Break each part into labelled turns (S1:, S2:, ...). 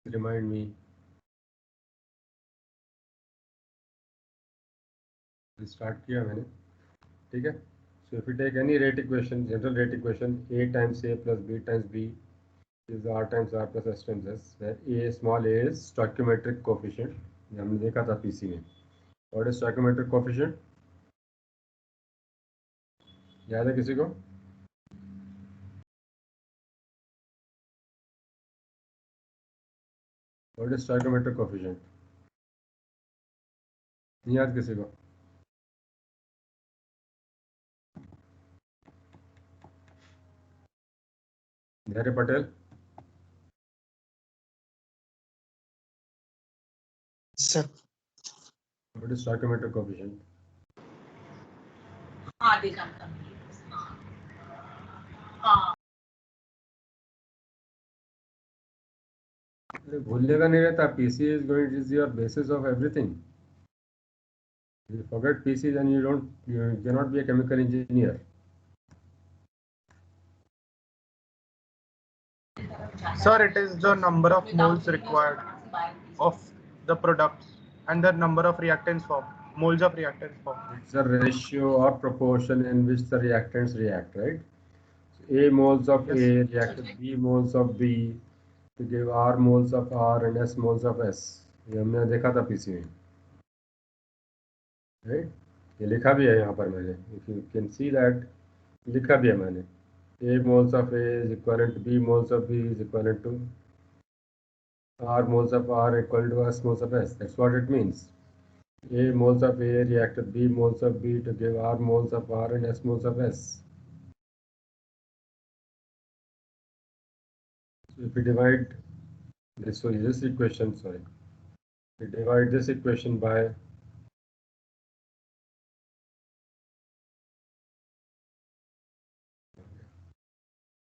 S1: Remind me. Start किया मैंने, ठीक है. So if you take any rate equation, general rate equation, a times a plus b times b is r times r plus s times s, where a small a is stoichiometric coefficient. ये हमने देखा था PC में. What is stoichiometric coefficient? याद है किसी को? What is stoichiometric coefficient? नहीं याद किसी को? धैर्य Patel.
S2: Sir.
S1: What is stoichiometric coefficient? भूलने का नहीं रहता. PC is going is your basis of everything. If you forget PC, then you cannot be a chemical engineer.
S2: Sir, it is the number of moles required of the products and the number of reactants formed, moles of reactants formed.
S1: It's a ratio or proportion in which the reactants react, right? So A moles of
S2: Yes.
S1: A react with B moles of B to give R moles of R and S moles of S. ये हमने देखा था PC में, right? ये लिखा भी है यहाँ पर मैंने. If you can see that, लिखा भी है मैंने. A moles of A is equivalent to B moles of B is equivalent to R moles of R equal to S moles of S. That's what it means. A moles of A react with B moles of B to give R moles of R and S moles of S. So if we divide this equation, we divide this equation by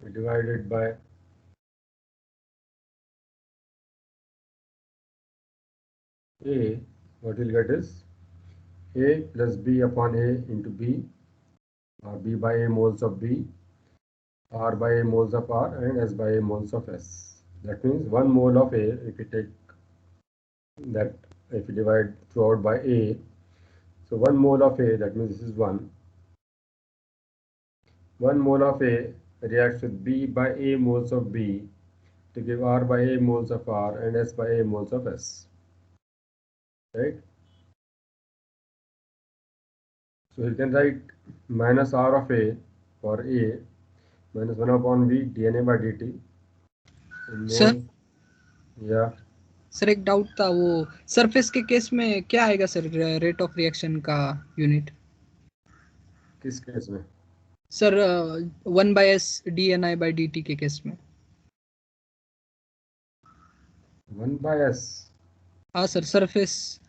S1: we divide it by A, what we'll get is A plus B upon A into B, or B by A moles of B, R by A moles of R, and S by A moles of S. That means 1 mole of A, if you take that, if you divide throughout by A, so 1 mole of A, that means this is 1. 1 mole of A reacts with B by A moles of B to give R by A moles of R and S by A moles of S. Right? So you can write minus R of A for A minus 1 upon V dNA by dt.
S3: Sir
S1: या
S3: sir एक doubt था, वो surface के case में क्या आएगा sir, rate of reaction का unit?
S1: किस केस में
S3: sir 1/s dNi by dt के केस में.
S1: 1/s.
S3: हाँ सर, सरफेस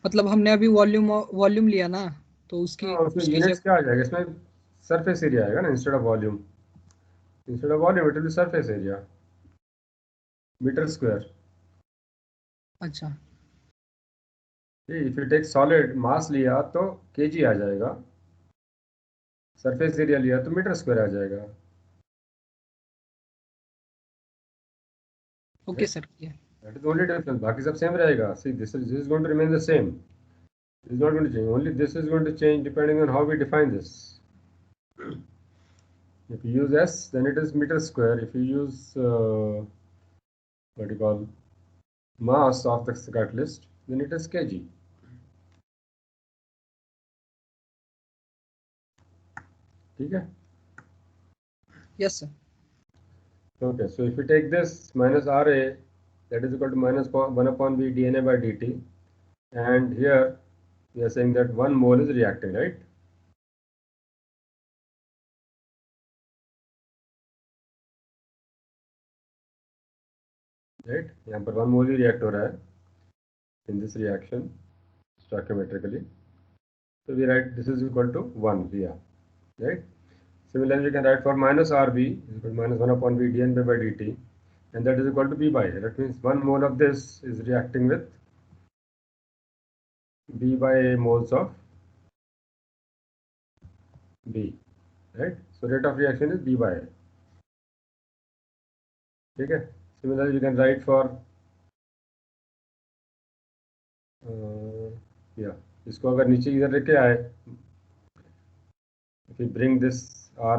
S3: मतलब हमने अभी वॉल्यूम लिया ना, तो उसकी
S1: यूनिट्स क्या आ जाएगा इसमें? सरफेस एरिया आएगा ना instead of volume. Instead of volume it will be surface area, metre square.
S3: अच्छा,
S1: if you take solid mass लिया तो केजी आ जाएगा, सरफेस एरिया लिया तो मीटर स्क्वायर आ जाएगा.
S3: Okay sir.
S1: That is the only difference. बाकी सब सेम रहेगा. See, this is going to remain the same. This is not going to change. Only this is going to change depending on how we define this. If you use S, then it is meter square. If you use what you call mass of the catalyst, then it is kg. ठीक है?
S3: Yes sir.
S1: Okay, so if you take this minus RA, that is equal to minus 1 upon V dNA by dt, and here we are saying that 1 mole is reacting, right? Right? यहाँ पर 1 mole ही react हो रहा है in this reaction stoichiometrically. So we write this is equal to 1 here, right? Similarly, we can write for minus RB is equal to minus 1 upon V dN by dt, and that is equal to B by A. That means 1 mole of this is reacting with B by A moles of B, right? So rate of reaction is B by A. Okay. Similarly, you can write for या इसको अगर नीचे इधर लेके आए, if we bring this r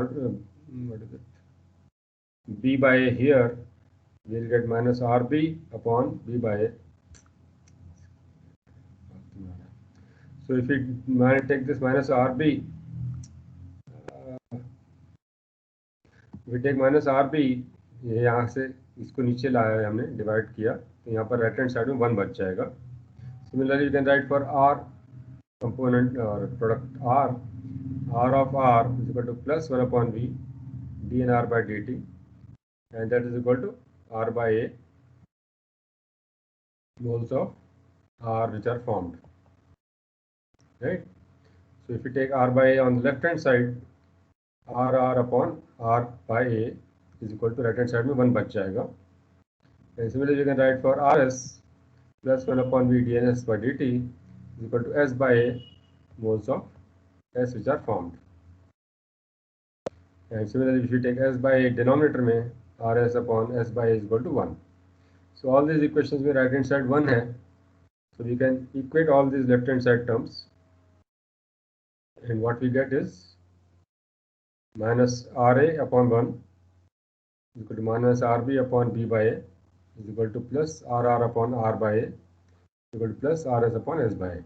S1: what is it, b by a here, we'll get minus rb upon b by a. So if we take this minus rb, we take minus rb, ये यहाँ से इसको नीचे लाया है हमने, divide किया, तो यहाँ पर राइट हैंड साइड में 1 बच जाएगा. Similarly, you can write for r component or product r of r is equal to plus 1 upon v dnr by dt, and that is equal to r by a moles of r which are formed, right? So if you take r by a on the left hand side, r upon r by a is equal to right hand side में 1 बच जाएगा. And similarly you can write for rs plus 1 upon v dns by dt is equal to s by a moles of s which are formed. And similarly if you take s by a denominator में, rs upon s by a is equal to 1. So all these equations में right hand side 1 है, so we can equate all these left hand side terms, and what we get is minus ra upon 1 is equal to minus rb upon b by a is equal to plus rr upon r by a is equal to plus rs upon s by a.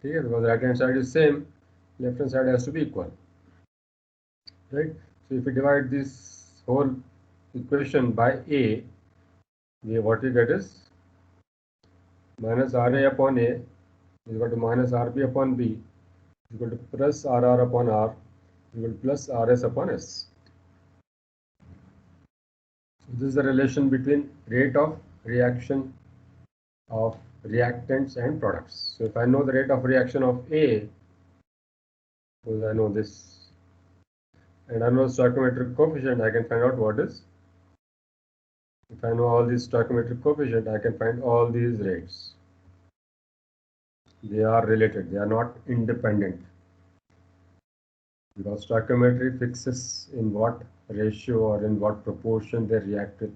S1: ठीक है, because right hand side is same, left hand side has to be equal, right? So if we divide this whole equation by a, what we get is minus ra upon a is equal to minus rb upon b is equal to plus rr upon r is equal to plus rs upon s. So this is the relation between rate of reaction of reactants and products. So if I know the rate of reaction of A, suppose I know this, and I know stoichiometric coefficient, I can find out what is. If I know all these stoichiometric coefficient, I can find all these rates. They are related, they are not independent. Because stoichiometry fixes in what ratio or in what proportion they react with,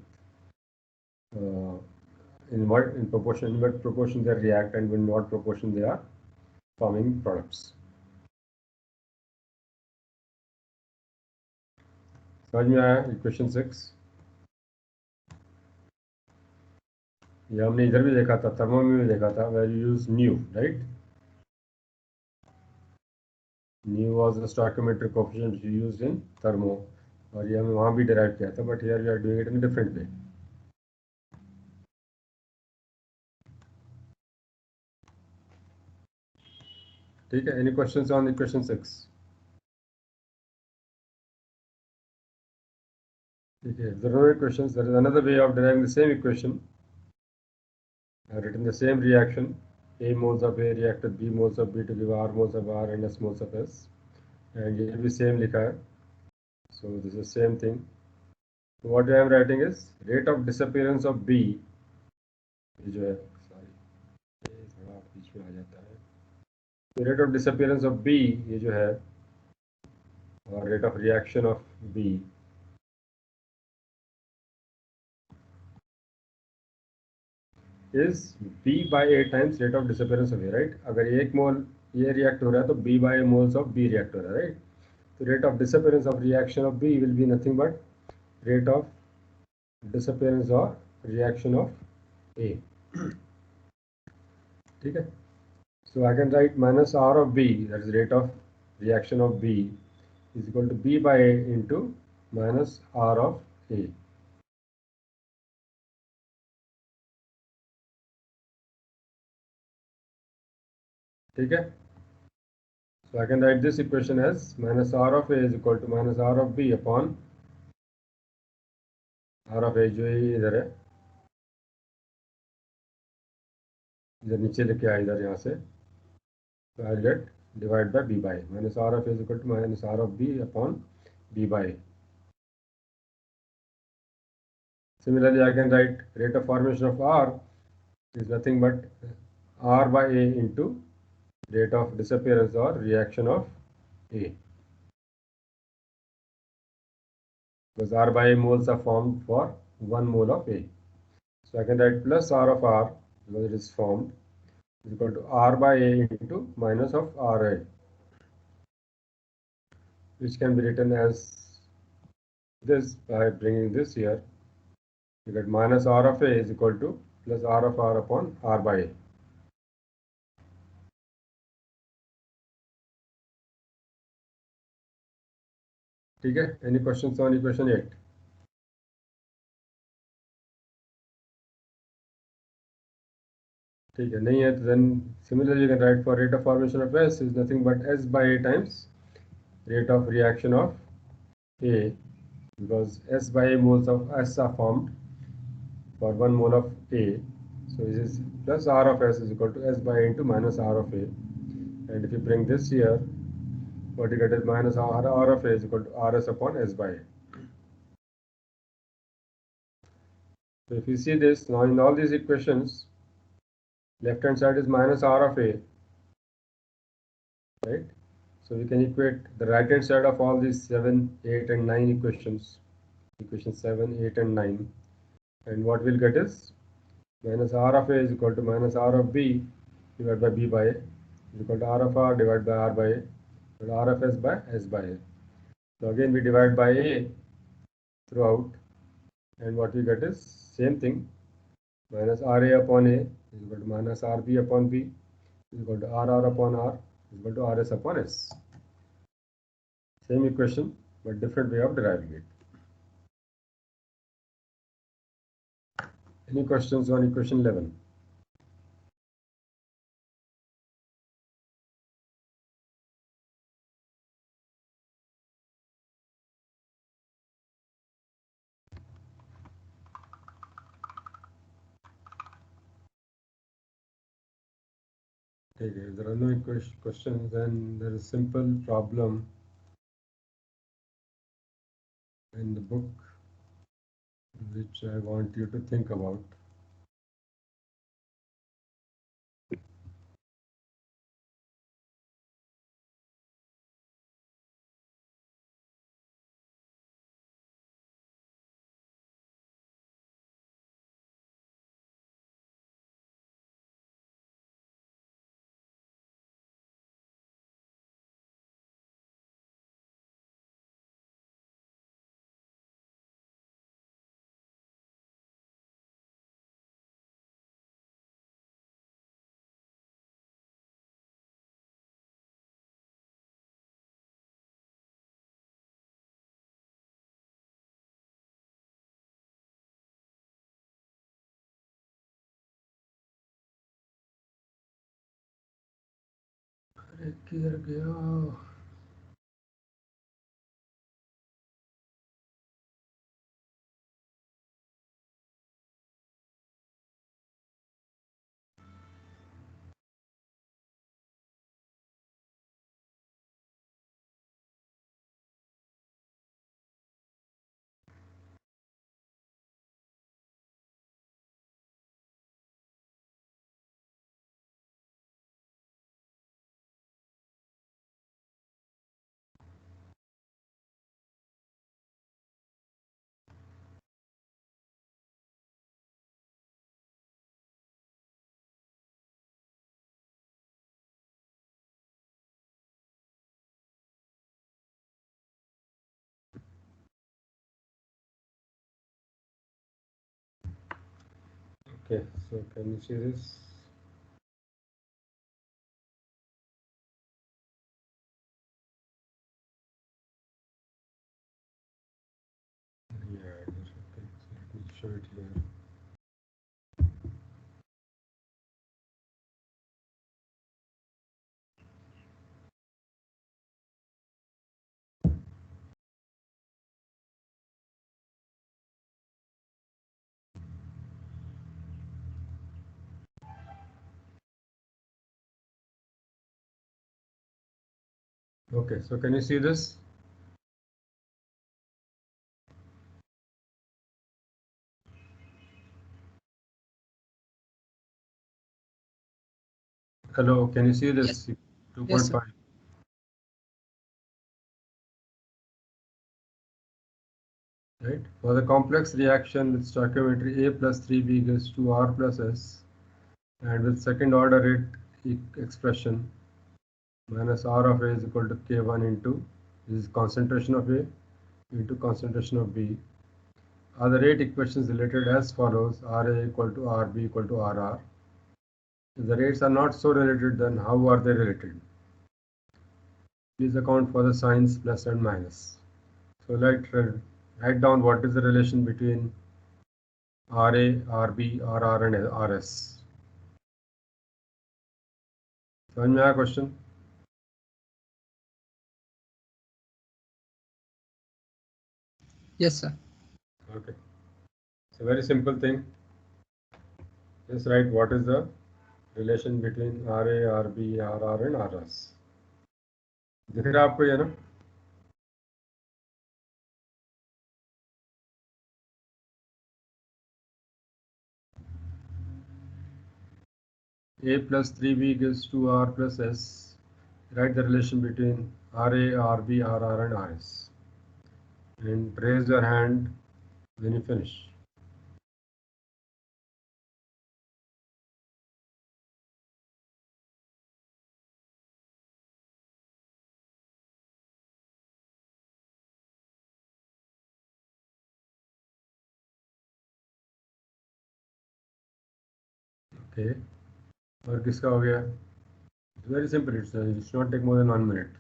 S1: in what proportion they react, and in what proportion they are forming products. समझ में आया equation 6? ये हमने इधर भी देखा था, thermo में भी देखा था, where you use nu, right? Nu was the stoichiometric coefficient which you used in thermo, और ये हमने वहाँ भी derive किया था, but here we are doing it in a different way. ठीक है, any questions on equation 6? ठीक है, if there are no questions, there is another way of deriving the same equation. I have written the same reaction, A moles of A react with B moles of B to give R moles of R and S moles of S, and ये भी same लिखा है. So this is same thing. So what I am writing is rate of disappearance of B, ये जो है, sorry, ये थोड़ा बीच में आ जाता है. So rate of disappearance of B, ये जो है, or rate of reaction of B is B by A times rate of disappearance of A, right? अगर 1 मोल ये react हो रहा है तो B by A moles of B react हो रहा है, right? So rate of disappearance of reaction of B will be nothing but rate of disappearance or reaction of A. ठीक है? So I can write minus R of B, that is rate of reaction of B, is equal to B by A into minus R of A. ठीक है? So I can write this equation as minus R of A is equal to minus R of B upon R of A, जो ये इधर है, इधर नीचे लेके आया इधर यहाँ से, so I'll get divide by B by A. Minus R of A is equal to minus R of B upon B by A. Similarly, I can write rate of formation of R is nothing but R by A into rate of disappearance or reaction of A. Because R by A moles are formed for 1 mole of A. So I can write plus R of R because it is formed, is equal to R by A into minus of Ra, which can be written as this by bringing this here. You get minus R of A is equal to plus R of R upon R by A. ठीक है, any questions on equation 8? ठीक है, नहीं है तो then similarly you can write for rate of formation of S is nothing but S by A times rate of reaction of A, because S by A moles of S are formed for 1 mole of A. So this is plus R of S is equal to S by A into minus R of A. And if you bring this here, what you get is minus R of A is equal to Rs upon S by A. So if you see this, now in all these equations, left hand side is minus R of A, right? So we can equate the right hand side of all these 7, 8 and 9 equations, equation 7, 8 and 9. And what we'll get is minus R of A is equal to minus R of B divided by B by A is equal to R of R divided by R by A, and R of S by S by A. So again we divide by A throughout, and what we get is same thing, minus RA upon A is equal to minus RB upon B is equal to RR upon R is equal to RS upon S. Same equation but different way of deriving it. Any questions on equation 11? Okay, if there are no questions, then there is a simple problem in the book which I want you to think about. अरे किधर गया? Okay, so can you see this? Yeah, okay. So let me show it here. Okay, so can you see this? Hello, can you see this?
S3: Yes.
S1: 2.5.
S3: Yes, sir.
S1: Right? For the complex reaction with stoichiometry A plus 3B equals to R plus S, and with second order rate expression minus R of A is equal to K1 into this is concentration of A into concentration of B are the rate equations related as follows: RA equal to RB equal to RR. If the rates are not so related, then how are they related? Please account for the signs plus and minus. So let's write down what is the relation between RA, RB, RR and RS. समझ में आया question?
S3: Yes, sir.
S1: Okay. It's a very simple thing. Just write what is the relation between RA, RB, RR and RS. दिख रहा है आपको ये ना? A plus 3B gives 2R plus S. Write the relation between RA, RB, RR and RS. And raise your hand when you finish. Okay. और किसका हो गया? It's very simple. It should not take more than 1 minute.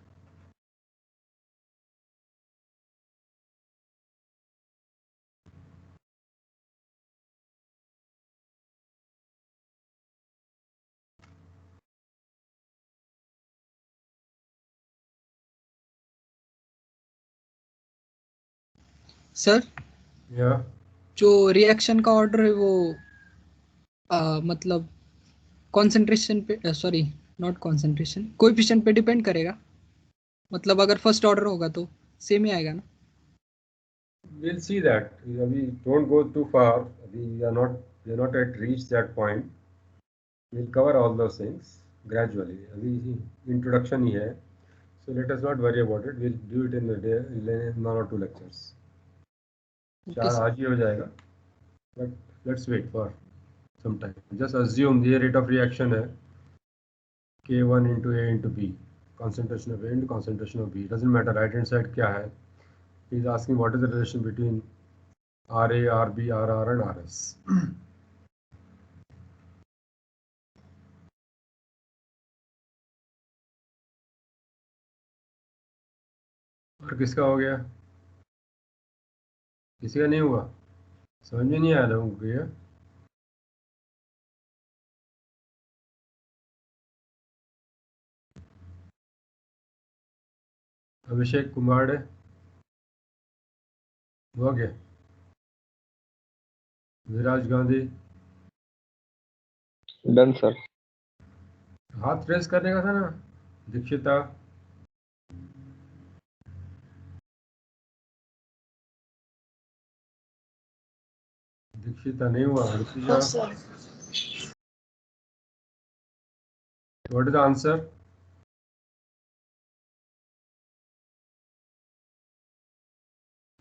S3: Sir
S1: Yeah.
S3: जो reaction का order है वो मतलब concentration पे सॉरी नॉट कंसंट्रेशन कोएफिशिएंट पे डिपेंड करेगा, मतलब अगर फर्स्ट ऑर्डर होगा तो सेम ही आएगा ना?
S1: We'll see that. We don't go too far. We are not at reach that point. We'll cover all those things gradually. अभी introduction ही है. So let us not worry about it. We'll do it in the day, in 1 or 2 lectures.
S3: Okay sir.
S1: आज ही हो जाएगा. But let's wait for some time. Just assume the rate of reaction है K1 into A into B. Concentration of A into concentration of B. It doesn't matter right hand side क्या है. He is asking what is the relation between RA, RB, RR and RS. और किसका हो गया? किसी का नहीं हुआ? समझ में नहीं आया लोगों को ये? अभिषेक कुमार हो गया? Viraj Gandhi
S4: done sir.
S1: हाथ रेस करने का था ना? दीक्षिता दीक्षिता नहीं हुआ. Rutuja what is the answer?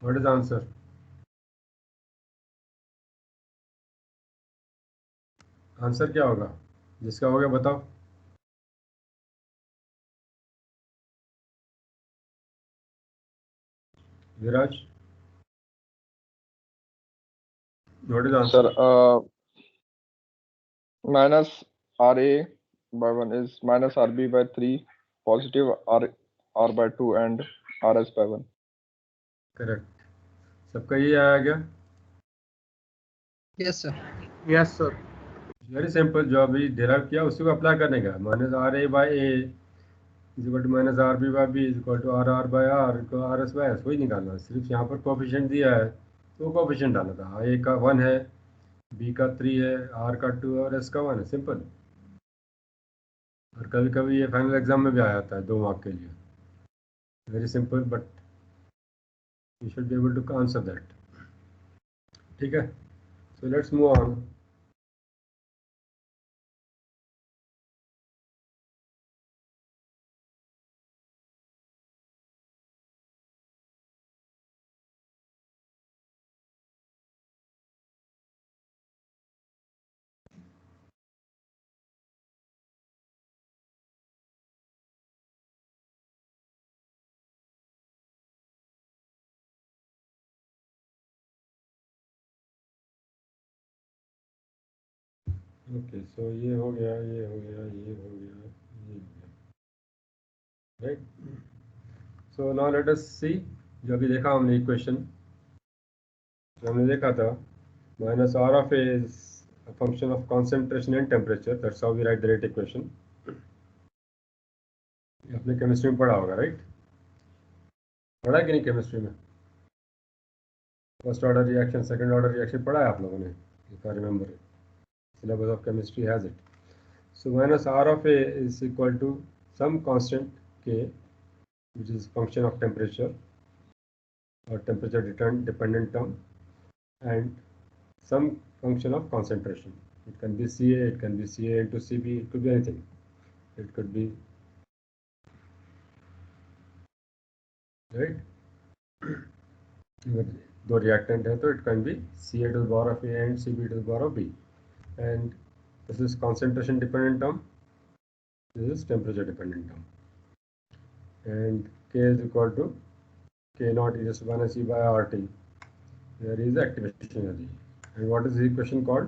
S1: What is the answer? Answer क्या होगा? जिसका हो गया बताओ. Viraj what is
S4: Sir,
S1: answer?
S4: minus RA by 1 is minus RB by 3, positive R by 2 and RS by 1.
S1: Correct. सबका ये आया क्या?
S3: Yes sir.
S2: Yes, sir.
S1: Very simple. जो अभी डिराइव किया उसी को अप्लाई करने का. Minus r A by A is equal to minus r B by B is equal to r R by R r S by S. वही निकालना है. सिर्फ यहाँ पर कोफिशिएंट दिया है तो कोफिशिएंट डालना था. ए का 1 है, बी का 3 है, आर का 2 है और एस का 1 है. सिंपल. और कभी कभी ये फाइनल एग्जाम में भी आ जाता है 2 मार्क के लिए. Very simple but you should be able to answer that. ठीक है. So let's move on. Okay, so ये हो गया, ये हो गया, ये हो गया, ये हो गया, right. So now let us see, जो अभी देखा हमने इक्वेशन, जो हमने देखा था, minus r of a is a function of concentration and temperature. That's how we write the rate equation. आपने केमिस्ट्री में पढ़ा होगा, राइट? पढ़ा है कि नहीं केमिस्ट्री में? First order reaction, second order reaction पढ़ा है आप लोगों ने? If I remember it. Syllabus of chemistry has it. So minus r of a is equal to some constant k, which is function of temperature or temperature dependent term, and some function of concentration. It can be Ca, it can be Ca into Cb, it could be anything. It could be, right? दो reactant है तो it can be Ca to the power of A and Cb to the power of B, and this is concentration dependent term, this is temperature dependent term, and K is equal to K naught E just minus E by RT. There is activation energy. And what is the equation called?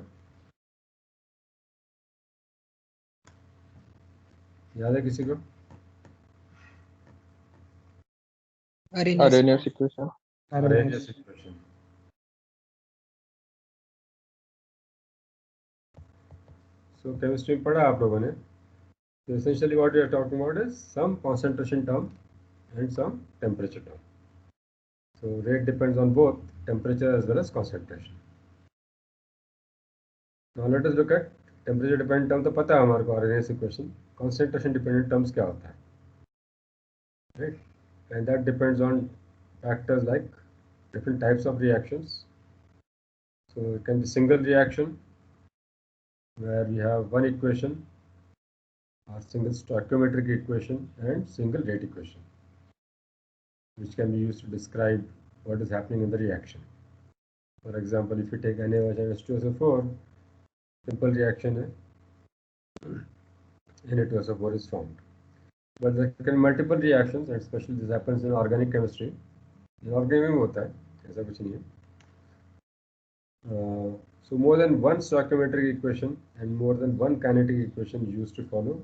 S1: याद है किसी को?
S4: Arrhenius equation.
S1: Arrhenius equation. So chemistry में पढ़ा आप लोगों ने. So essentially what we are talking about is some concentration term and some temperature term. So rate depends on both temperature as well as concentration. Now let us look at temperature dependent term. तो पता है हमारे को Arrhenius equation. Concentration dependent terms क्या होता है, right? And that depends on factors like different types of reactions. So it can be single reaction where we have one equation, or single stoichiometric equation and single rate equation, which can be used to describe what is happening in the reaction. For example, if you take NaOH-H2SO4, simple reaction है, Na2SO4 is formed. But there can be multiple reactions, and especially this happens in organic chemistry. Inorganic में होता है, ऐसा कुछ नहीं है. So more than one stoichiometric equation and more than one kinetic equation used to follow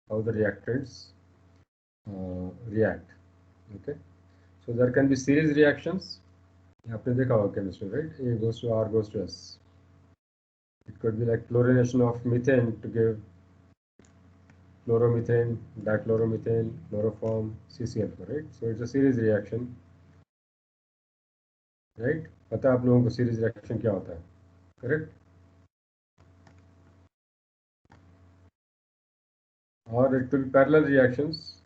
S1: how the reactants react. Okay, so there can be series reactions. आपने देखा होगा chemistry, right? A goes to R goes to S. It could be like chlorination of methane to give chloromethane, dichloromethane, chloroform, CCl4, right? So it's a series reaction, right? पता है आप लोगों को series reaction क्या होता है, correct? Or it could be parallel reactions.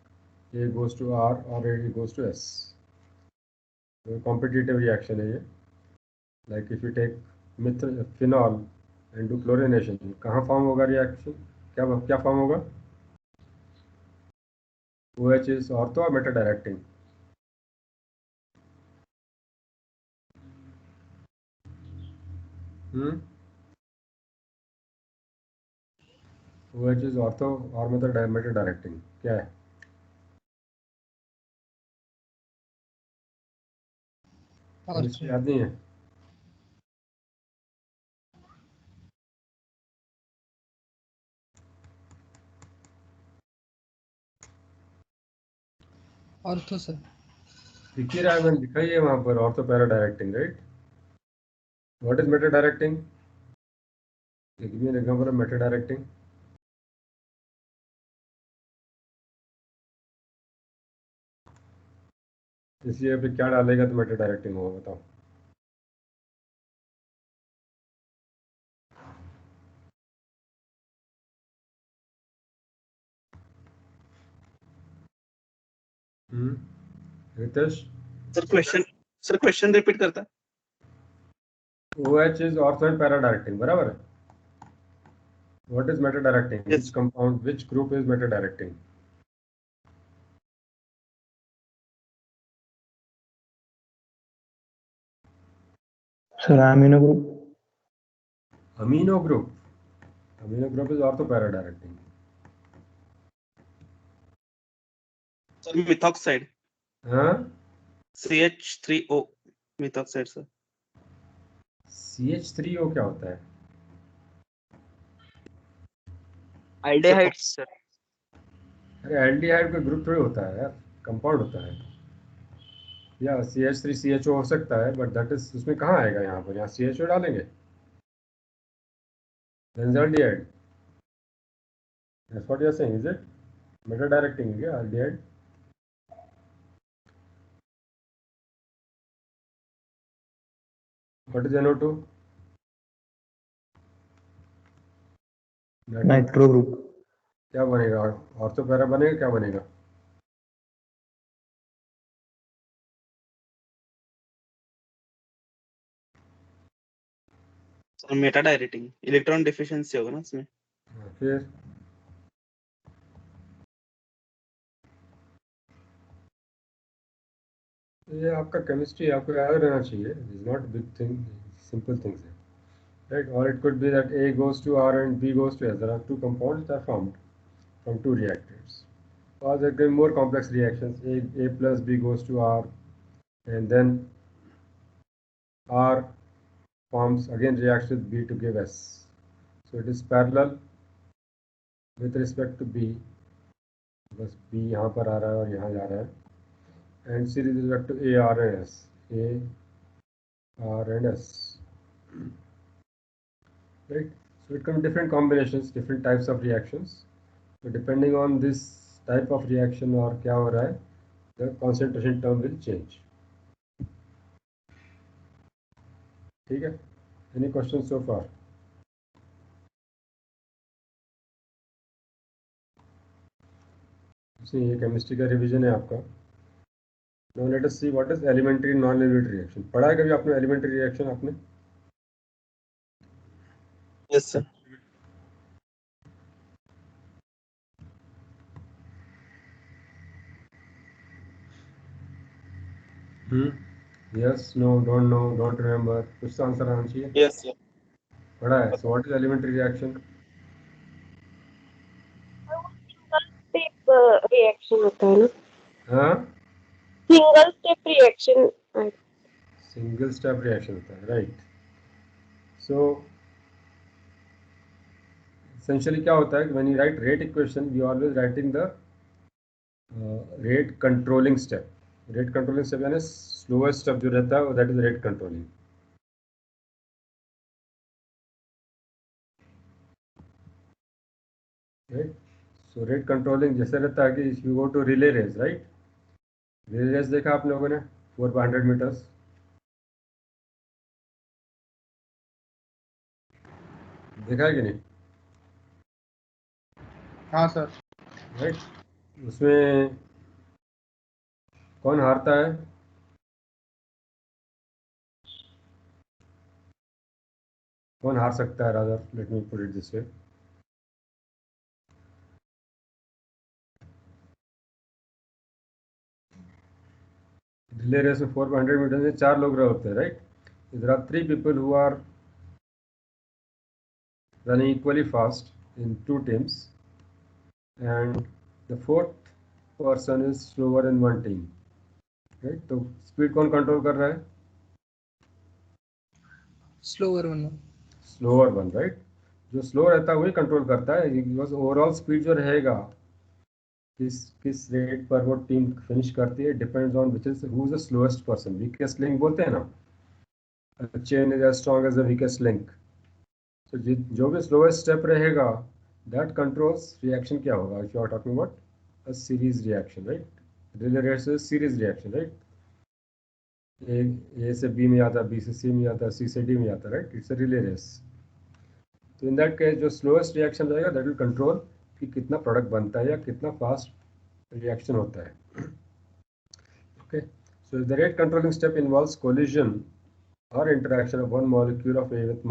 S1: A goes to R or A goes to S. So competitive reaction है ये. Like if you take phenol and do chlorination, कहाँ form होगा reaction? क्या form होगा? OH is ortho or meta directing? OH is ortho or meta directing. क्या है? इसको याद नहीं है?
S3: Ortho sir.
S1: दिख ही रहा है, मैंने दिखाई है वहां पर ortho para directing, right? What is Meta directing? Give me an example of Meta directing. इसलिए पे क्या डालेगा तो मेटा डायरेक्टिंग होगा, बताओ. रितेश,
S5: सर क्वेश्चन रिपीट करता.
S1: OH is ortho and para directing, बराबर है. What is meta directing?
S5: Yes.
S1: Which compound, which group is meta directing?
S6: Sir, amino group.
S1: Amino group. Amino group is ortho para directing.
S5: Sir methoxide.
S1: हाँ,
S5: CH3O methoxide sir.
S1: CH3O क्या होता है?
S7: aldehydes sir.
S1: अरे aldehyde का group थोड़ी होता है यार, कंपाउंड होता है। या CH3CHO हो सकता है, बट दैट इज उसमें कहाँ आएगा यहाँ पर, यहाँ CHO डालेंगे benzaldehyde. That's what you're saying, is it? Meta directing क्या aldehyde? What is NO2?
S6: Nitro group.
S1: क्या बनेगा, ऑर्थो पैरा बनेगा, क्या बनेगा?
S5: Sir Meta directing, electron deficiency होगा ना इसमें।
S1: फिर ये आपका केमिस्ट्री आपको याद रहना चाहिए, is not big thing, simple things है, right? Or it could be that A goes to R and B goes to S. There are two compounds that are formed from two reactors. Or there can be more complex reactions. A plus B goes to R, and then R forms again reacts with B to give S. So it is parallel with respect to B. बस B यहाँ पर आ रहा है और यहाँ जा रहा है, and series with respect to A, R and S. A, R and S. Right? So it comes different combinations, different types of reactions. So depending on this type of reaction or क्या हो रहा है, the concentration term will change. ठीक है? Any questions so far? ये chemistry का revision है आपका। Now let us see what is elementary non-elementary reaction. पढ़ा है कभी आपने elementary reaction आपने?
S5: Yes sir.
S1: Yes, no, don't know, don't remember. कुछ तो आंसर आना चाहिए।
S5: Yes sir.
S1: पढ़ा है। So what is elementary reaction?
S8: Step reaction होता है ना?
S1: हाँ?
S8: Single step reaction.
S1: Single step reaction होता है, राइट। सो essentially क्या होता है कि when you write rate equation, you always writing the rate controlling step. Rate controlling step यानी slowest step जो रहता है, that is rate controlling. Right? So rate controlling जैसे रहता है कि if you go to relay race, right? Relay race देखा आप लोगों ने 4/100 meters. देखा है कि नहीं?
S2: हाँ सर।
S1: राइट? उसमें कौन हारता है? कौन हार सकता है? Rather let me put it this way. Relay race में 4/100 मीटर में 4 लोग रहे होते हैं, right? There are 3 people who are running equally fast in 2 teams, and the 4th person is slower in 1 team, right? तो स्पीड कौन control कर रहा है?
S3: Slower one.
S1: Slower one, right? जो स्लो रहता है वही कंट्रोल करता है, बिकॉज ओवरऑल स्पीड जो रहेगा, किस रेट पर वो टीम फिनिश करती है, depends on which is who is the slowest person. Weakest link बोलते हैं ना, chain is as strong as the weakest link. तो जो भी स्लोएस्ट स्टेप रहेगा, दैट कंट्रोल्स रिएक्शन क्या होगा। If you are talking about a series reaction, right? Relay race is series reaction, right? A से बी में आता है, बी से सी में आता है, सी से डी में आता है, right? It's a relay race. तो इन दैट केस जो स्लोएस्ट रिएक्शन रहेगा, दैट विल कंट्रोल कि कितना प्रोडक्ट बनता है या कितना फास्ट रिएक्शन होता है। Okay, so the rate controlling step involves collision or interaction of one molecule of A with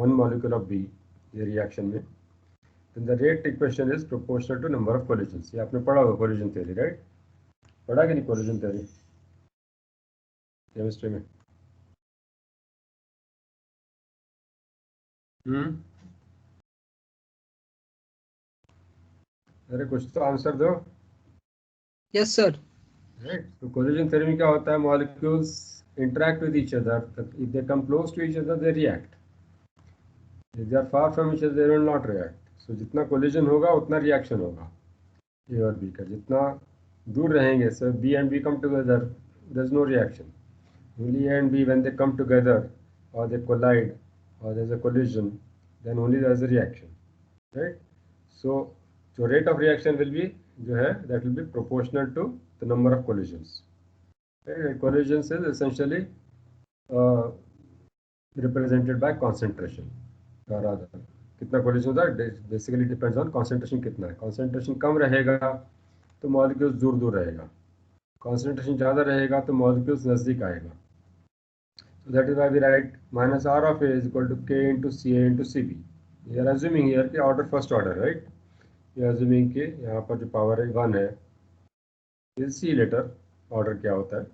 S1: one molecule of B, ये रिएक्शन में, then the rate equation is proportional to number of collisions. ये आपने पढ़ा होगा collision theory, right? पढ़ा कि नहीं collision theory chemistry में? अरे कुछ तो आंसर दो।
S3: Yes sir.
S1: राइट, तो collision theory में क्या होता है? molecules interact with each other. If they come close to each other, they react. If they are far from each other, they will not react. सो जितना collision होगा उतना reaction होगा ए और बी का. जितना दूर रहेंगे, so B and B come together, there is no reaction. Only A and B, when they come together or they collide or there's a collision, then only there's a reaction, right? So rate of reaction will be जो है that will be proportional to the number of collisions. Right? Collisions is essentially represented by concentration. or rather कितना collision होता है basically depends on concentration कितना है. Concentration कम रहेगा तो molecules दूर दूर रहेगा. Concentration ज़्यादा रहेगा तो molecules नज़दीक आएगा. So that is why we write minus R of A is equal to K into CA into CB. We are assuming here कि order first order, right? We are assuming कि यहाँ पर जो power है 1 है. We'll see later order क्या होता है.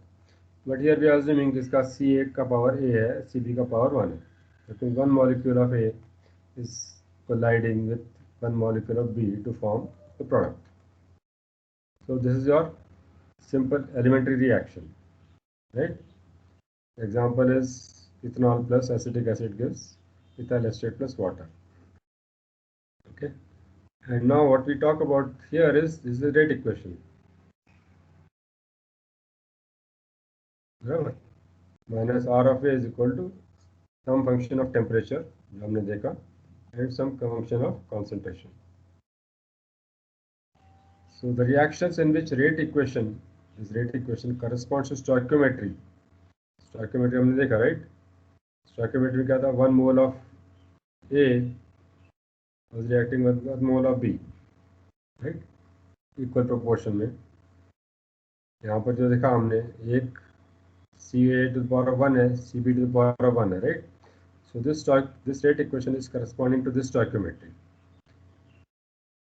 S1: But here we are assuming कि इसका CA का power A है, CB का power 1 है. That means one molecule of A is colliding with one molecule of B to form the product. So this is your simple elementary reaction, right? Example is ethanol plus acetic acid gives ethyl acetate plus water. Okay, and now what we talk about here is the rate equation. Right? Minus R of A is equal to some function of temperature जो हमने देखा and some function of concentration. So the reactions in which rate equation corresponds to stoichiometry. Stoichiometry हमने देखा, right? Stoichiometry क्या था? 1 mole of A was reacting with 1 mole of B, right? Equal proportion में. यहाँ पर जो देखा हमने एक CA to the power of 1 है, CB to the power of 1 है, right? So this rate equation is corresponding to this stoichiometry.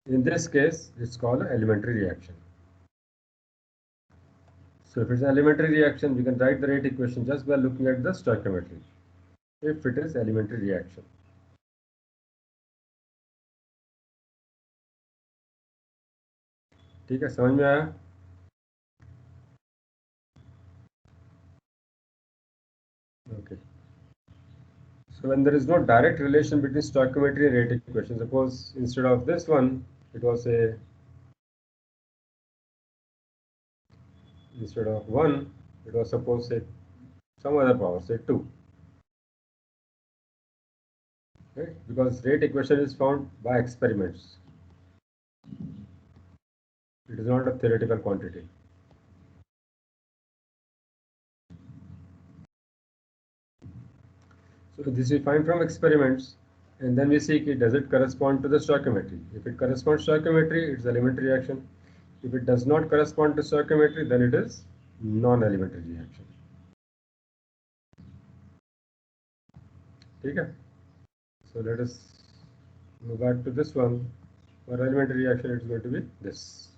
S1: In this case, it's called an elementary reaction. So if it's an elementary reaction, we can write the rate equation just by looking at the stoichiometry. If it is elementary reaction. ठीक है, समझ में आया? Okay. So when there is no direct relation between stoichiometry and rate equation, suppose instead of this one, it was instead of 1, it was suppose say some other power, say 2. Right? Because rate equation is found by experiments. It is not a theoretical quantity. So this we find from experiments, and then we see does it correspond to the stoichiometry. If it corresponds to stoichiometry, it's elementary reaction. If it does not correspond to stoichiometry, then it is non-elementary reaction. ठीक है? So let us go back to this one. For elementary reaction, it's going to be this.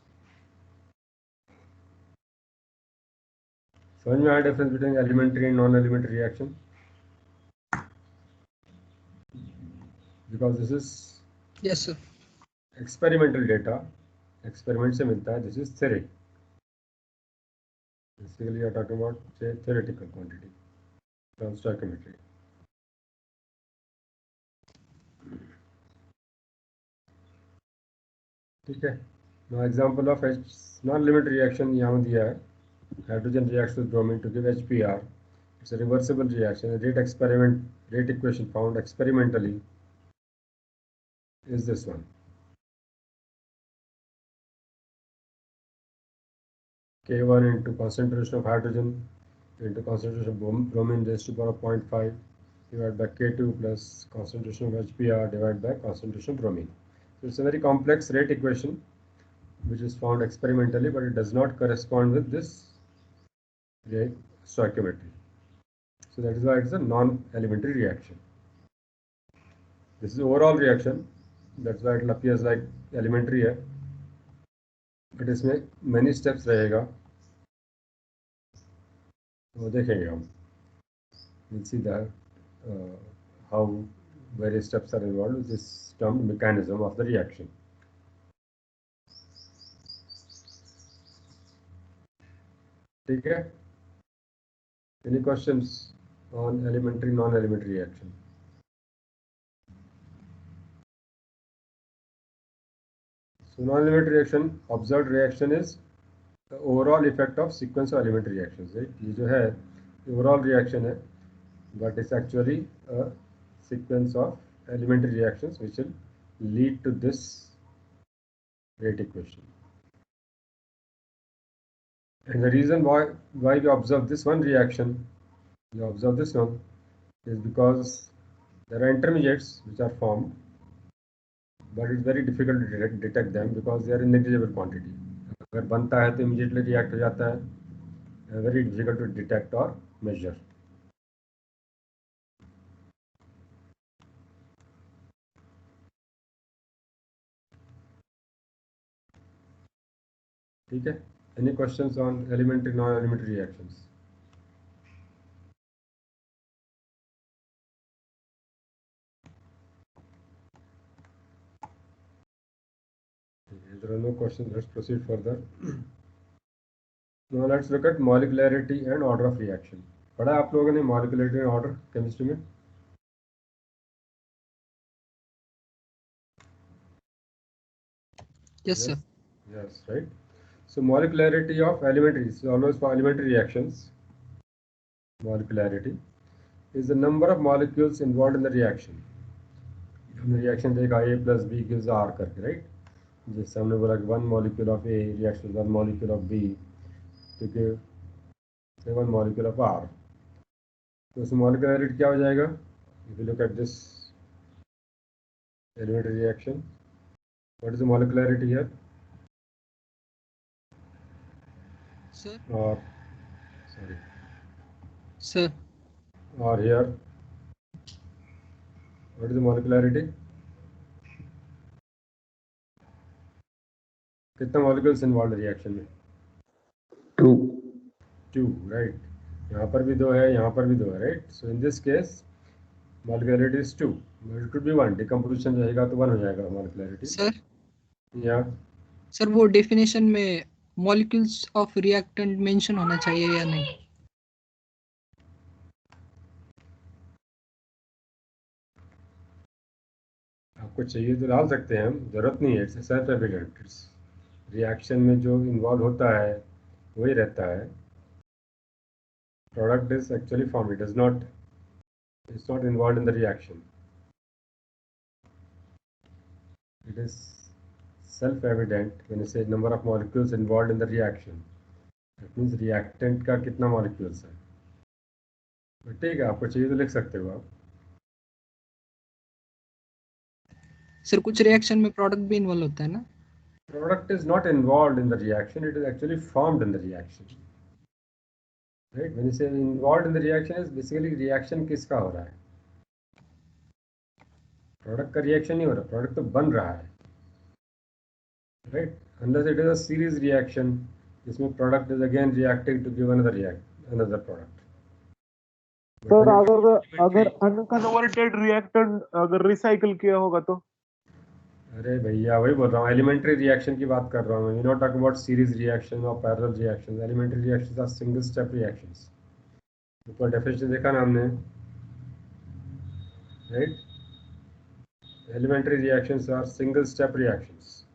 S1: समझ में आया difference between elementary and non-elementary reaction? Because this is
S3: Yes, sir.
S1: experimental data, experiment से मिलता है. This is theory. Basically, you are talking about say theoretical quantity from stoichiometry. ठीक है. Now example of non-elementary reaction यहाँ दिया है. Hydrogen reacts with bromine to give HPr. It's a reversible reaction. The rate equation found experimentally is this one. K1 into concentration of hydrogen into concentration of bromine raised to the power of 0.5 divided by K2 plus concentration of HPr divided by concentration of bromine. So it's a very complex rate equation which is found experimentally, but it does not correspond with this stoichiometry. So that is why it's a non-elementary reaction. This is overall reaction. That's why it appears like elementary है. But इसमें many steps रहेगा. वो देखेंगे हम. We'll see that how various steps are involved with this termed mechanism of the reaction. ठीक है? Any questions on elementary, non-elementary reaction? So non-elementary reaction, observed reaction is the overall effect of sequence of elementary reactions, right? ये जो है overall reaction है, but it's actually a sequence of elementary reactions which will lead to this rate equation. And the reason why we observe this one reaction, we observe this one, is because there are intermediates which are formed, but it's very difficult to detect them because they are in negligible quantity. अगर बनता है तो immediately react हो जाता है, very difficult to detect or measure. ठीक है? Any questions on elementary, non-elementary reactions? If there are no questions, let's proceed further. Now let's look at molecularity and order of reaction. पढ़ा आप लोगों ने molecularity and order chemistry में?
S3: Yes, sir.
S1: Yes, right. So molecularity of elementary, so always for elementary reactions, molecularity is the number of molecules involved in the reaction. हमने reaction देखा A plus B gives R करके, right? जैसे हमने बोला कि one molecule of A reacts with one molecule of B to give say one molecule of R. तो उसमें molecularity क्या हो जाएगा? If you look at this elementary reaction, what is the molecularity here?
S3: Sir.
S1: Or sorry.
S3: Sir.
S1: Or here, what is the molecularity? कितना molecules involved reaction में?
S6: 2.
S1: 2, right? यहाँ पर भी 2 है, यहाँ पर भी 2 है, right? So in this case, molecularity is 2. But it could be 1. Decomposition रहेगा तो 1 हो जाएगा molecularity.
S3: Sir.
S1: Yeah.
S3: Sir, वो definition में molecules of reactant mention होना चाहिए या नहीं?
S1: आपको चाहिए तो डाल सकते हैं हम, जरूरत नहीं है, इट्स सेल्फ एविडेंट. रिएक्शन में जो इन्वॉल्व होता है वही रहता है. Product is actually formed, it's not involved in the reaction. It is self-evident when you say number of molecules involved in the reaction. That means reactant का कितना molecules है. ठीक है, आपको चाहिए तो लिख सकते हो आप.
S3: सर कुछ रिएक्शन में प्रोडक्ट भी इन्वॉल्व होता है ना?
S1: Product is not involved in the reaction, it is actually formed in the reaction. Right? When you say involved in the reaction is basically reaction किसका हो रहा है? Product का reaction नहीं हो रहा, product तो बन रहा है. Right? Unless it is a series reaction, जिसमें product is again reacting to give another product.
S2: Sir अगर अनकन्वर्टेड रिएक्टेंट अगर रिसाइकल किया होगा तो?
S1: अरे भैया वही बोल रहा हूँ, एलिमेंट्री रिएक्शन की बात कर रहा हूँ. You not talk about series reaction और parallel reactions. Elementary reactions are single step reactions. ऊपर डेफिनेशन देखा ना हमने, right? Elementary reactions are single step reactions,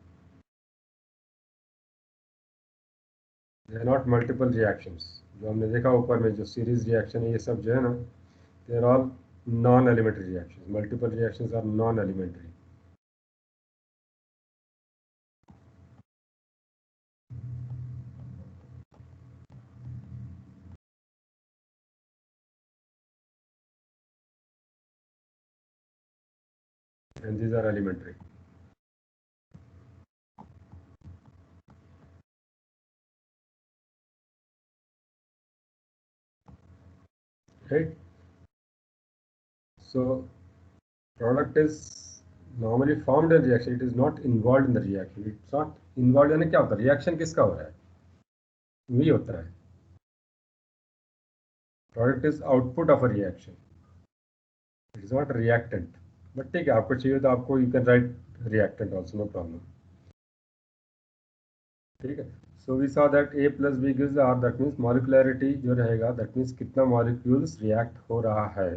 S1: they are not multiple reactions. जो हमने देखा ऊपर में जो सीरीज रिएक्शन है ये सब जो है ना, they are all non elementary reactions. Multiple reactions are non elementary. And these are elementary. Right? So product is normally formed in reaction, it is not involved in the reaction. It's not involved यानी क्या होता है? Reaction किसका हो रहा है? वही होता है. Product is output of a reaction. It is not a reactant. But ठीक है, आपको चाहिए तो आपको you can write reactant also, no problem. ठीक है. So we saw that A plus B gives R, that means molecularity जो रहेगा, that means कितना molecules react हो रहा है.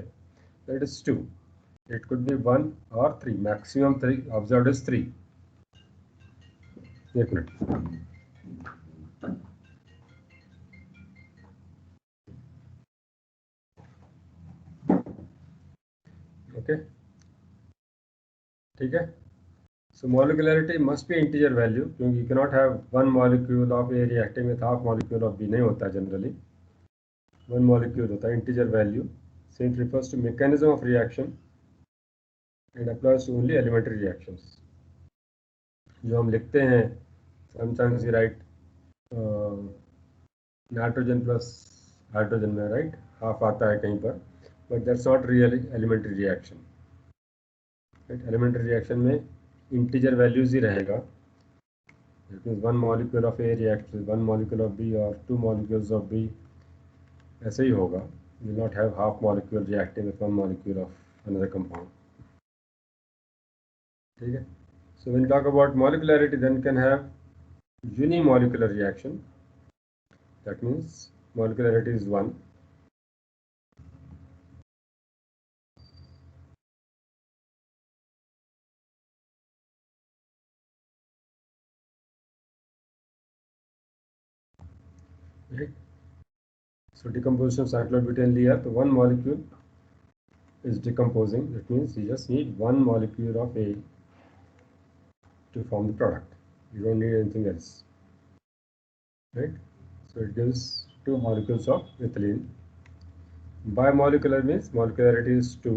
S1: That is 2. It could be 1 or 3. Maximum 3. Observed is 3. एक minute, okay, ठीक है। So molecularity must be integer value, क्योंकि you cannot have one molecule of A reacting with half molecule of B, नहीं होता generally, one molecule होता है integer value, since it refers to mechanism of reaction and applies to only elementary reactions. जो हम लिखते हैं sometimes we write nitrogen plus hydrogen में, right, half आता है कहीं पर, but that's not really elementary reaction, right. Elementary reaction में इंटीजर वैल्यूज ही रहेगा, it means one molecule of A react with one molecule of B और two molecules of B, ऐसे ही होगा, will not have half molecule reacting with one molecule of another compound, ठीक है। So when talk about molecularity then can have unimolecular reaction, that means molecularity is 1. Right? So decomposition of cyclobutane layer, so one molecule is decomposing, that means you just need one molecule of A to form the product, you don't need anything else, right? So it gives two molecules of ethylene. Bimolecular means molecularity is 2.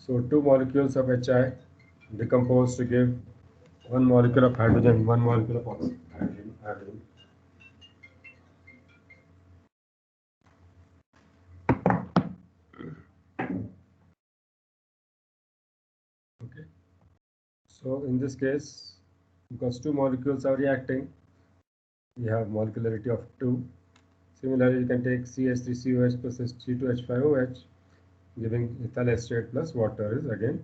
S1: So two molecules of HI decompose to give one molecule of hydrogen, one molecule of oxygen, hydrogen. Okay. So in this case, because two molecules are reacting, we have molecularity of 2. Similarly, you can take CH3COH plus C2H5OH, giving ethyl acetate plus water is again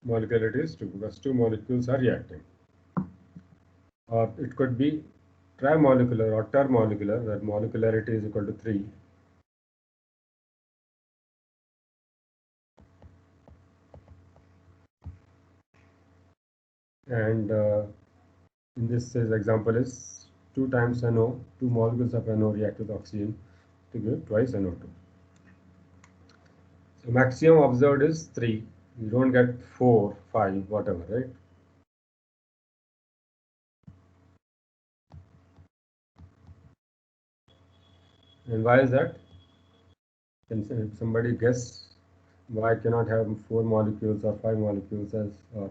S1: molecularity is 2, because two molecules are reacting. Or it could be trimolecular or termolecular, where molecularity is equal to 3. And in this example is 2 times NO, 2 molecules of NO react with oxygen to give twice NO2. So maximum observed is 3. You don't get 4, 5, whatever, right? And why is that? Can somebody guess why cannot have 4 molecules or 5 molecules as or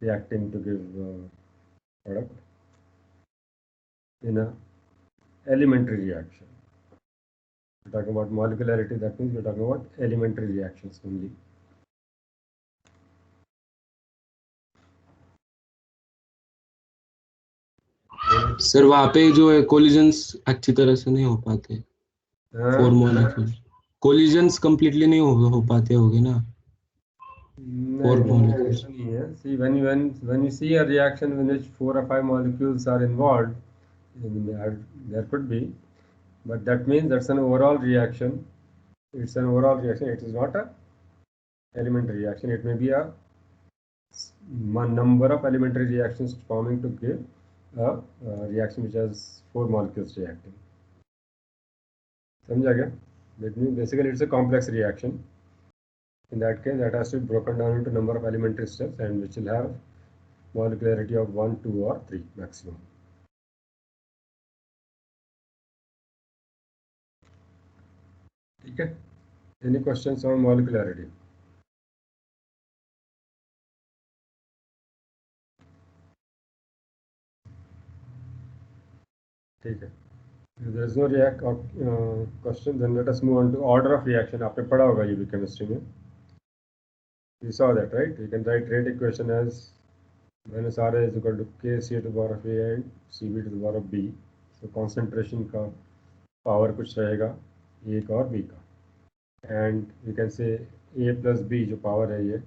S1: reacting to give product in a elementary reaction? We're talking about molecularity, that means we're talking about elementary reactions only.
S7: Sir वहाँ पे जो है collisions अच्छी तरह से नहीं हो पाते, फोर मॉलिक्यूल कोलिजन्स कंप्लीटली नहीं हो पाते होगे ना, फोर मॉलिक्यूल्स
S1: नहीं है. See, when you see a reaction in which 4 or 5 molecules are involved, there could be, but that means that's an overall reaction. It's an overall reaction. It is not a elementary reaction. It may be a number of elementary reactions forming to give a reaction which has 4 molecules reacting. समझा क्या? That means basically it's a complex reaction. In that case, that has to be broken down into number of elementary steps, and which will have molecularity of 1, 2 or 3 maximum. ठीक है? Any questions on molecularity? ठीक है. If there is no question, then let us move on to order of reaction. आपने पढ़ा होगा ये भी chemistry में. You saw that, right? You can write rate equation as minus RA is equal to KCA to the power of A and CB to the power of B. So concentration का power कुछ रहेगा A का और B का. And you can say A plus B जो power है ये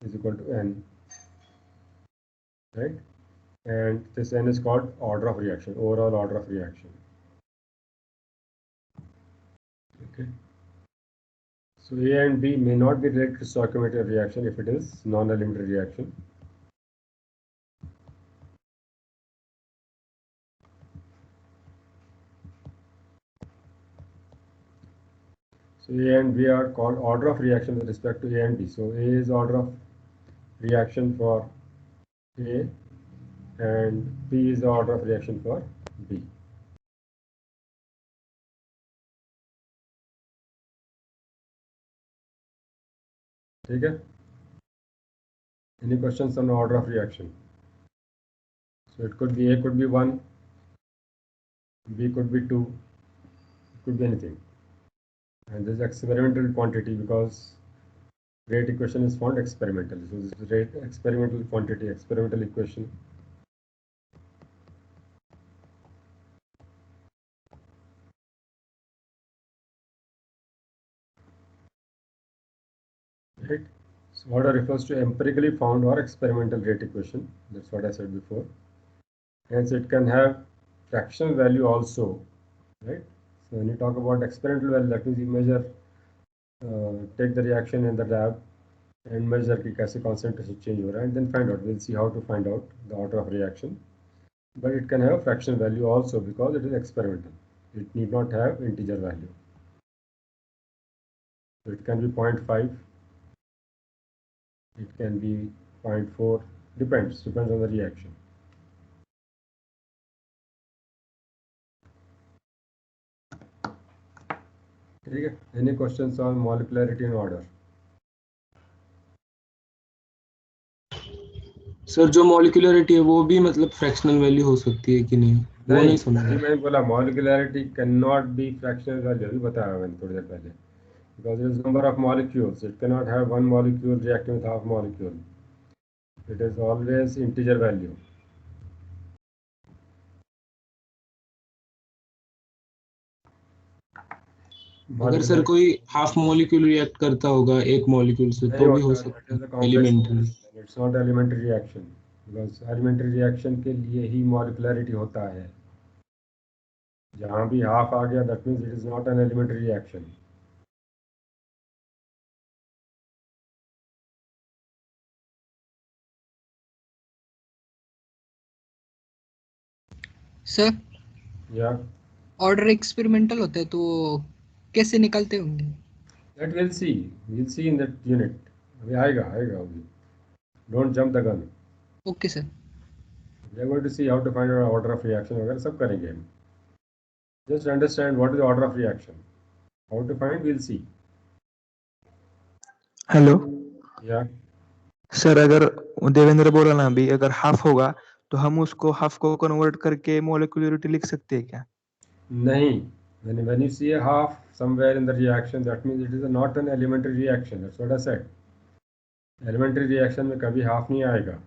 S1: is equal to N, right? and this n is called order of reaction, overall order of reaction. Okay. So A and B may not be related to stoichiometric reaction if it is non-elementary reaction. So A and B are called order of reaction with respect to A and B. So A is order of reaction for A and B is the order of reaction for B. Okay? Any questions on order of reaction? So it could be A could be 1, B could be 2, it could be anything. And this is experimental quantity because rate equation is found experimentally. So this is rate experimental quantity, experimental equation. Right? So order refers to empirically found or experimental rate equation. That's what I said before. Hence it can have fractional value also, right? So when you talk about experimental value, that means you measure, take the reaction in the lab and measure कि कैसे concentration change हो रहा है, and then find out. We'll see how to find out the order of reaction. But it can have fractional value also because it is experimental. It need not have integer value. So it can be 0.5, it can be 0.4, depends on the reaction. ठीक है? Any questions on molecularity and order?
S7: Sir जो molecularity है वो भी मतलब fractional value हो सकती है कि नहीं, वो नहीं समझ
S1: अभी मैंने बोला molecularity can not be fractional value, अभी बताया मैंने थोड़ी देर पहले, because it is number of molecules. It cannot have one molecule reacting with half molecule. It is always integer value.
S7: अगर सर कोई हाफ मॉलिक्यूल रिएक्ट करता होगा एक मॉलिक्यूल से तो भी हो सकता है elementary.
S1: It's not elementary reaction because elementary reaction के लिए ही molecularity होता है. जहाँ भी half आ गया that means it is not an elementary reaction.
S3: Sir
S1: Yeah.
S3: Order experimental होता है तो कैसे निकलते होंगे?
S1: That we'll see. We'ल see in that unit. अभी आएगा अभी. Don't jump the gun.
S3: Okay sir.
S1: We are going to see how to find out order of reaction वगैरह सब करेंगे हम. Just understand what is the order of reaction. How to find, we'll see.
S9: Hello.
S1: Yeah.
S9: Sir अगर देवेंद्र बोला ना अभी अगर half होगा तो हम उसको हाफ को कन्वर्ट करके मोलिकुलरिटी लिख सकते हैं क्या?
S1: नहीं. When you see a half somewhere in the reaction, that means it is not an elementary reaction. That's what I said. Elementary reaction में कभी half नहीं आएगा.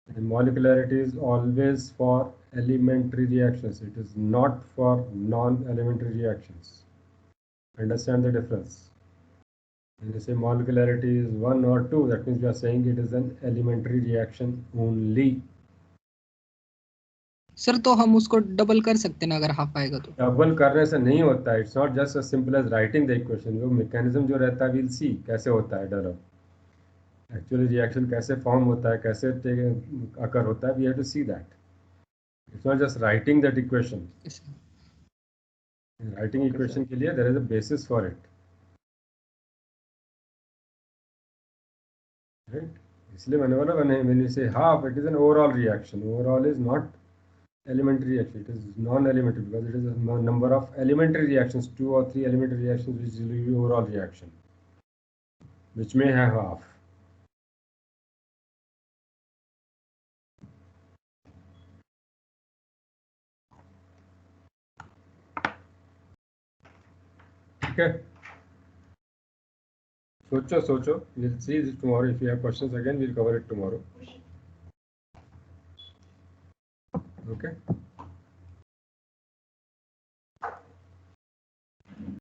S1: And molecularity is always for elementary reactions. It is not for non-elementary reactions. Understand the difference. When you say molecularity is 1 or 2, that means we are saying it is an elementary reaction only.
S3: Sir तो हम उसको double कर सकते हैं ना अगर half आएगा तो?
S1: डबल करने से नहीं होता है. It's not just as simple as writing the equation. वो मैकेनिज्म जो रहता है, we'll see कैसे होता है डेवलप. एक्चुअली रिएक्शन कैसे फॉर्म होता है, कैसे अकर होता है, we have to see that. It's not just writing that equation. Writing equation के लिए there is a basis for it. Right? इसलिए मैंने बोला when you say half, it is an overall reaction. Overall is not elementary reaction. It is non-elementary because it is a number of elementary reactions, 2 or 3 elementary reactions which will be overall reaction, which may have half. Okay. Socho. We'll see this tomorrow. If you have questions again, we'll cover it tomorrow. Okay.